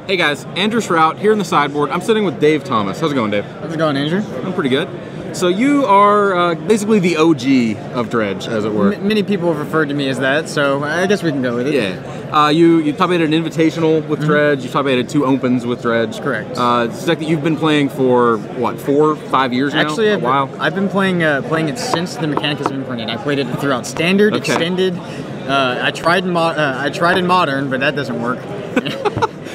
Hey guys, Andrew Shrout here in the sideboard. I'm sitting with Dave Thomas. How's it going, Dave? How's it going, Andrew? I'm pretty good. So you are basically the OG of Dredge, as it were. Many people have referred to me as that, so I guess we can go with it. Yeah. You top aided an invitational with Dredge. You top aided 2 opens with Dredge. Correct. It's like that you've been playing for what, 4, 5 years now? Actually, a while. I've been playing it since the mechanic has been printed. I played it throughout standard, extended. I tried in modern, but that doesn't work.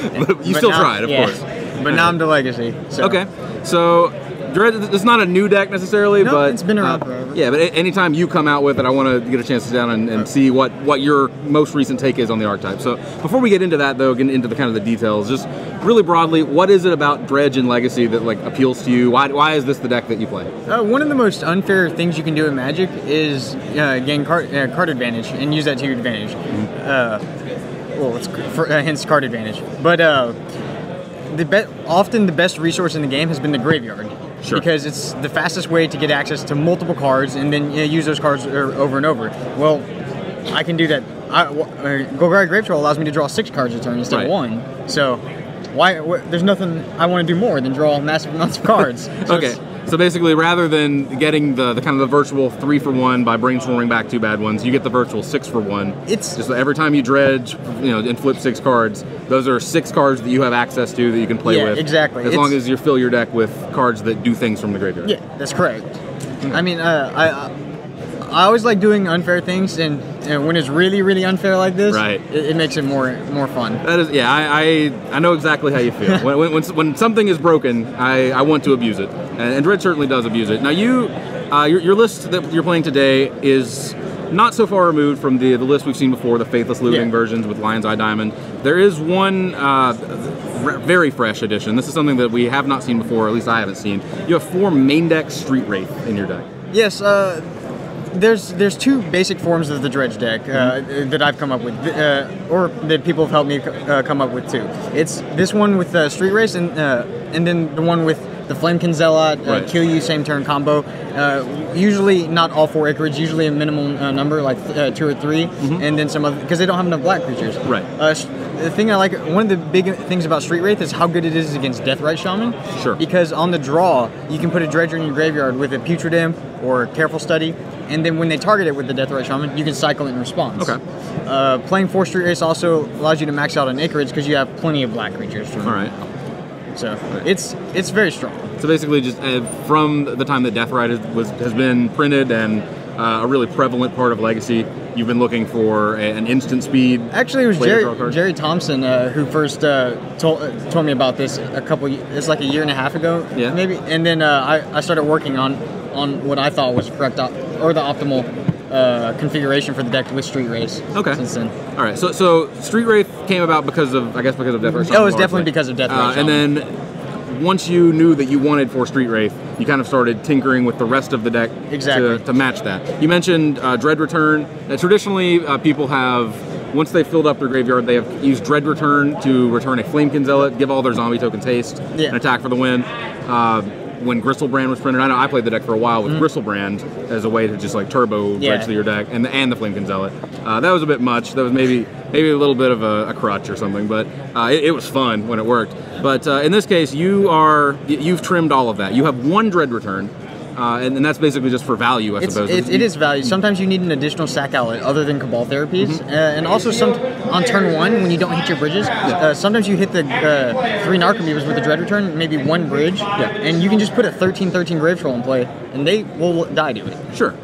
But you still tried, of course. But now I'm to legacy. So. Okay. So Dredge, it's not a new deck necessarily, no, but it's been around forever. Yeah, but anytime you come out with it, I want to get a chance to sit down and see what your most recent take is on the archetype. So before we get into that, though, get into the kind of the details, just really broadly, what is it about Dredge and Legacy that like appeals to you? Why is this the deck that you play? One of the most unfair things you can do in Magic is gain card advantage and use that to your advantage. Well, it's hence card advantage. But often the best resource in the game has been the graveyard. Sure. Because it's the fastest way to get access to multiple cards and then use those cards over and over. Well, I can do that. Golgari Grave Troll allows me to draw 6 cards a turn instead of 1. So there's nothing I want to do more than draw massive amounts of cards. So okay. So basically, rather than getting the kind of the virtual 3-for-1 by brainstorming back 2 bad ones, you get the virtual 6-for-1. It's just every time you dredge, and flip 6 cards, those are 6 cards that you have access to that you can play with. Yeah, exactly. As long as you fill your deck with cards that do things from the graveyard. Yeah, that's correct. I mean, I always like doing unfair things, and when it's really, really unfair like this, right, it makes it more fun. That is, yeah, I know exactly how you feel. when something is broken, I want to abuse it, and Dredge certainly does abuse it. Now your list that you're playing today is not so far removed from the list we've seen before, the Faithless Looting versions with Lion's Eye Diamond. There is one very fresh addition. This is something that we have not seen before, or at least I haven't seen. You have 4 main deck Street Wraith in your deck. Yes. There's 2 basic forms of the Dredge deck that I've come up with, or that people have helped me come up with too. It's this one with Street Race, and then the one with the Flamekin Zealot, kill you same turn combo. Usually not all 4 acreage, usually a minimum number like 2 or 3, and then some other, because they don't have enough black creatures. Right. The thing I like, one of the big things about Street Wraith is how good it is against Deathrite Shaman. Sure. Because on the draw, you can put a Dredger in your graveyard with a Putrid Imp or Careful Study, and then when they target it with the Deathrite Shaman, you can cycle it in response. Okay. Playing 4 Street Wraiths also allows you to max out on acreage because you have plenty of black creatures. All right. So it's very strong. So basically, just from the time that Deathrite has been printed and a really prevalent part of Legacy, you've been looking for an instant speed. Actually, it was Jerry Thompson who first told me about this it's like a year and a half ago, maybe. And then I started working on what I thought was correct or the optimal configuration for the deck with Street Wraith. Okay. Since then. All right. So Street Wraith came about because of Deathrite Shaman. Oh, it was definitely because of Deathrite Shaman. And then once you knew that you wanted 4 Street Wraith, you kind of started tinkering with the rest of the deck to match that. You mentioned Dread Return. Traditionally, people have, once they've filled up their graveyard, they have used Dread Return to return a Flamekin Zealot, give all their zombie tokens haste, and attack for the win. When Gristlebrand was printed, I know I played the deck for a while with Gristlebrand as a way to just like turbo Dredge through your deck, and the Flamekin Zealot. That was a bit much. That was maybe a little bit of a crutch or something, but it was fun when it worked. But in this case, you've trimmed all of that. You have 1 Dread Return, and that's basically just for value, I suppose. It is value. Sometimes you need an additional sack outlet other than Cabal Therapies, and also on turn 1 when you don't hit your bridges, sometimes you hit the 3 Narcomoebas with the Dread Return, maybe 1 bridge, and you can just put a 13/13 Grave Troll in play, and they will die to it. Sure.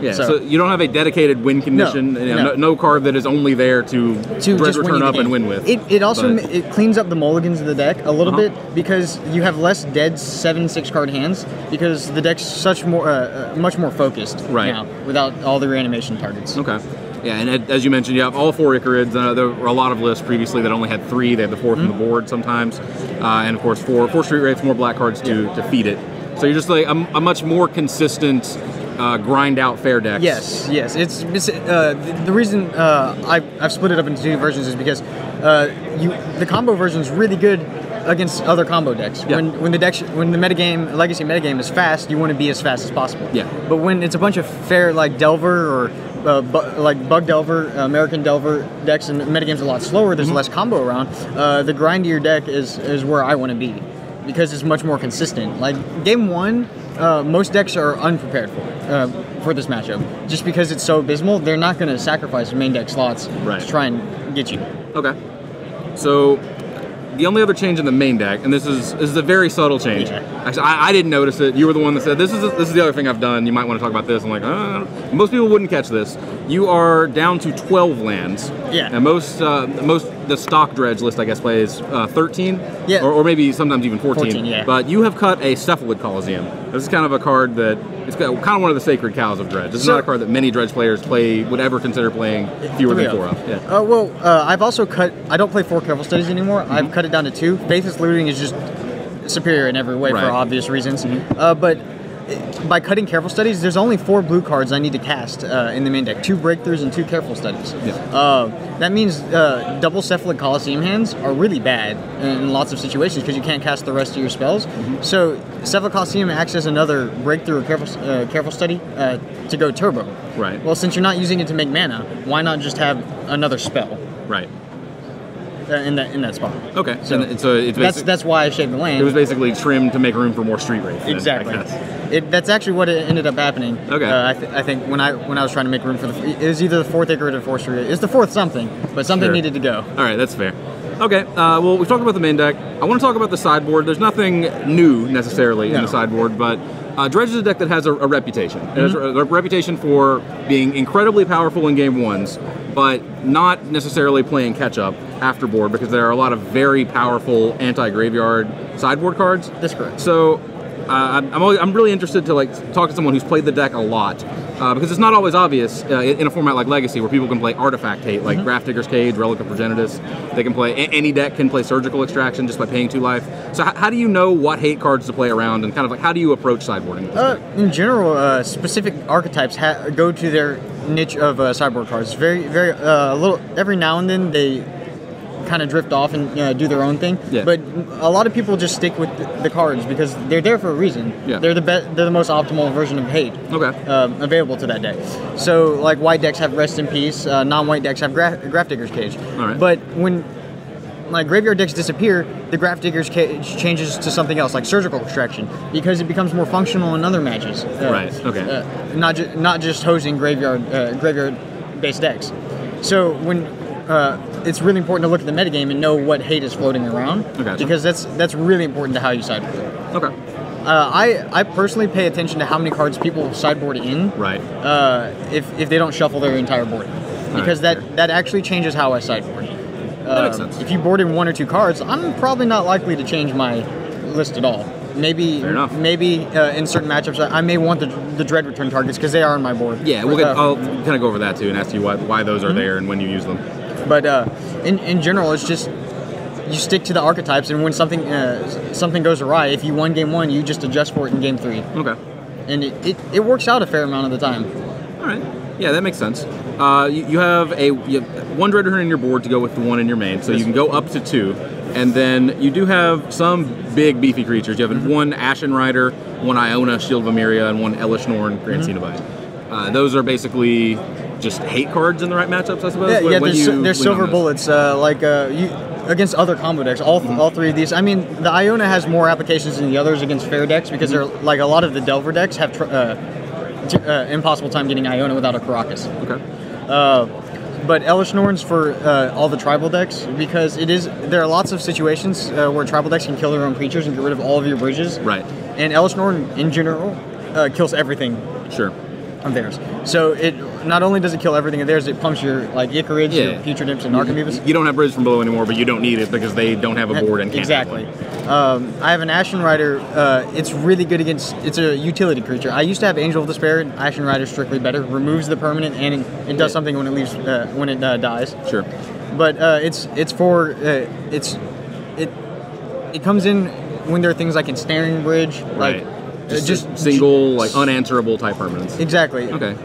Yeah, so you don't have a dedicated win condition. No card that is only there to Dread Return up and win with. It also cleans up the mulligans of the deck a little bit because you have less dead 7/6 card hands because the deck's much more focused now without all the reanimation targets. Okay. Yeah, and as you mentioned, you have all 4 Icarids. There were a lot of lists previously that only had 3. They have the 4th on the board sometimes, and of course 4 Street Wraiths, more black cards to feed it. So you're just like a much more consistent grind out fair decks. Yes. It's the reason I've split it up into 2 versions is because the combo version is really good against other combo decks. Yeah. When the legacy metagame is fast, you want to be as fast as possible. Yeah. But when it's a bunch of fair like Delver or like Bug Delver, American Delver decks, and the metagame's a lot slower. There's less combo around. The grindier deck is where I want to be because it's much more consistent. Like game 1, most decks are unprepared for this matchup. Just because it's so abysmal, they're not going to sacrifice main deck slots to try and get you. Okay. So the only other change in the main deck, and this is a very subtle change. Yeah. Actually, I didn't notice it. You were the one that said this is the other thing I've done. You might want to talk about this. I'm like, most people wouldn't catch this. You are down to 12 lands. Yeah. And most the stock Dredge list, I guess, plays 13. Yeah. Or maybe sometimes even 14. 14, yeah. But you have cut a Cephalid Coliseum. This is kind of a card that it's kind of one of the sacred cows of Dredge. This is not a card that many Dredge players would ever consider playing fewer than 4 of. Yeah. I've also cut. I don't play 4 Careful Studies anymore. I've cut it down to 2. Faithless Looting is just superior in every way for obvious reasons. But by cutting Careful Studies, there's only 4 blue cards I need to cast in the main deck. 2 Breakthroughs and 2 Careful Studies. Yeah. That means double Cephalid Coliseum hands are really bad in lots of situations because you can't cast the rest of your spells. So Cephalid Coliseum acts as another Breakthrough or Careful Study to go turbo. Right. Well, since you're not using it to make mana, why not just have another spell? Right. In that spot. Okay, so it's that's why I shaved the land. It was basically trimmed to make room for more Street Wraith. Exactly. That's actually what it ended up happening. Okay. I think when I was trying to make room for it was either the 4th Acre or the 4th Street. It's the 4th something, but something needed to go. All right, that's fair. Okay, well, we've talked about the main deck. I want to talk about the sideboard. There's nothing new necessarily in the sideboard, but Dredge is a deck that has a reputation. It has a reputation for being incredibly powerful in game 1s, but not necessarily playing catch-up after board because there are a lot of very powerful anti-graveyard sideboard cards. That's correct. So I'm really interested to talk to someone who's played the deck a lot because it's not always obvious in a format like Legacy where people can play artifact hate like Grafdigger's Cage, Relic of Progenitus. They can play any deck can play Surgical Extraction just by paying 2 life. So how do you know what hate cards to play around and kind of how do you approach sideboarding with this deck? In general, specific archetypes go to their niche of sideboard cards. Very every now and then they kind of drift off and do their own thing. Yeah. But a lot of people just stick with the cards because they're there for a reason. Yeah. They're the most optimal version of hate. Okay. Available to that deck. So like white decks have Rest in Peace, non-white decks have Grafdigger's Cage. All right. But when graveyard decks disappear, the Grafdigger's Cage changes to something else, like Surgical Extraction, because it becomes more functional in other matches. Right. Okay. Not just hosing graveyard-based decks. So when it's really important to look at the metagame and know what hate is floating around, because that's really important to how you sideboard. Okay. I personally pay attention to how many cards people sideboard in. Right. If they don't shuffle their entire board, because that actually changes how I sideboard. That makes sense. If you board in 1 or 2 cards, I'm probably not likely to change my list at all. Maybe in certain matchups, I may want the Dread return targets because they are on my board. Yeah, I'll kind of go over that too and ask you why those are there and when you use them. But in general, it's just you stick to the archetypes, and when something goes awry, if you won game 1, you just adjust for it in game 3. Okay. And it works out a fair amount of the time. All right. Yeah, that makes sense. You have 1 Dread return in your board to go with the 1 in your main, so you can go up to 2. And then you do have some big beefy creatures. You have 1 Ashen Rider, 1 Iona, Shield of Emeria, and 1 Elishnorn, Grand Cenobite. Those are basically just hate cards in the right matchups, I suppose? There's silver bullets, against other combo decks, all 3 of these. I mean, the Iona has more applications than the others against fair decks because they're a lot of the Delver decks have impossible time getting Iona without a Caracas. Okay. But Elishnorn's for all the tribal decks because there are lots of situations where tribal decks can kill their own creatures and get rid of all of your bridges. Right. And Elishnorn, in general, kills everything. Sure. Of theirs. So it not only does it kill everything of theirs, it pumps your Icarage, your Future Dimps, and Archimebus. You don't have Bridge from Below anymore, but you don't need it because they don't have a board and can't. Exactly. I have an Ashen Rider. It's really good against. It's a utility creature. I used to have Angel of Despair. Ashen Rider is strictly better. Removes the permanent and it does something when it leaves when it dies. Sure. But it comes in when there are things like Ensnaring Bridge, right. Just single, unanswerable type permanents. Exactly. Okay.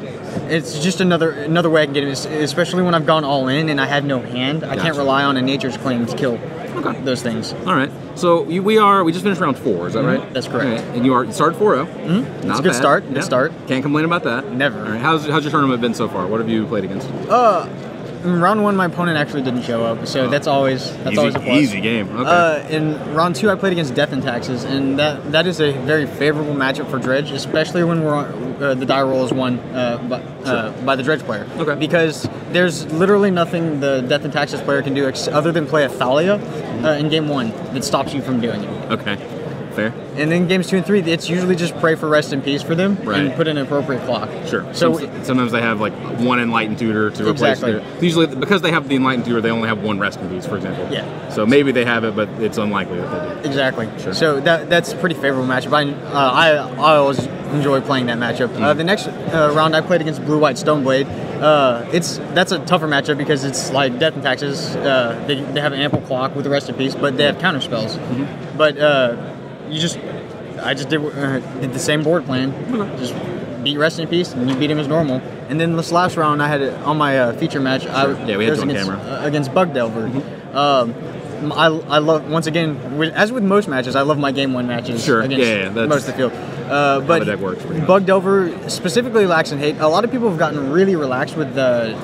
It's just another way I can get it, especially when I've gone all in and I have no hand. I can't rely on a Nature's Claim to kill those things. All right. So we just finished round 4. Is that right? That's correct. Okay. And you started 4-0. Mm-hmm. Not It's a good bad. start. Yeah. Good start. Can't complain about that. Never. All right. How's your tournament been so far? What have you played against? In round 1, my opponent actually didn't show up, so that's always a plus. Easy game. Okay. In round 2, I played against Death and Taxes, and that is a very favorable matchup for Dredge, especially when we're on, the die roll is won by the Dredge player. Okay. Because there's literally nothing the Death and Taxes player can do other than play a Thalia in game 1 that stops you from doing it. Okay. Fair. And then games 2 and 3, it's usually just pray for rest in peace for them and Right. put an appropriate clock. Sure. So sometimes they have like one enlightened tutor to replace Exactly. their. Usually, because they have the enlightened tutor, they only have one rest in peace, for example. Yeah. So maybe they have it, but it's unlikely that they do. Exactly. Sure. So that's a pretty favorable matchup. I always enjoy playing that matchup. The next round I played against Blue White Stoneblade. That's a tougher matchup because it's like Death and Taxes. They have an ample clock with the rest in peace, but they have counter spells. But I just did the same board plan. Just beat rest in peace, and you beat him as normal. And then this last round, I had it on my feature match. Yeah, we had it on camera. Against Bug Delver. I love, once again, as with most matches, I love my game 1 matches Sure. against That's most of the field. But the deck works pretty much. Bug Delver specifically lacks in hate. A lot of people have gotten really relaxed with the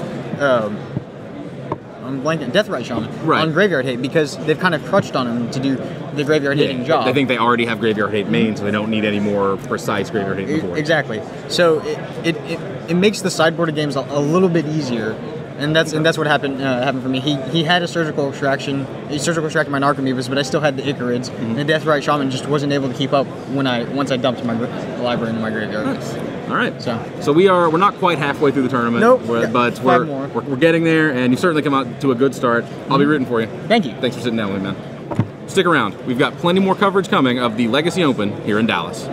I'm blanking, Deathrite Shaman on Graveyard Hate because they've kind of crutched on him to do the Graveyard Hating job. They think they already have Graveyard Hate main, so they don't need any more precise Graveyard Hate before. Exactly. So it makes the sideboarded games a little bit easier. And that's what happened for me. He had a surgical extraction. He surgical extracted my Narcomoebas, but I still had the Icarids. And the Deathrite Shaman just wasn't able to keep up once I dumped my library into my graveyard. Nice. All right. So we're not quite halfway through the tournament. Nope. But we're getting there, and you've certainly come out to a good start. I'll be rooting for you. Thank you. Thanks for sitting down with me, man. Stick around. We've got plenty more coverage coming of the Legacy Open here in Dallas.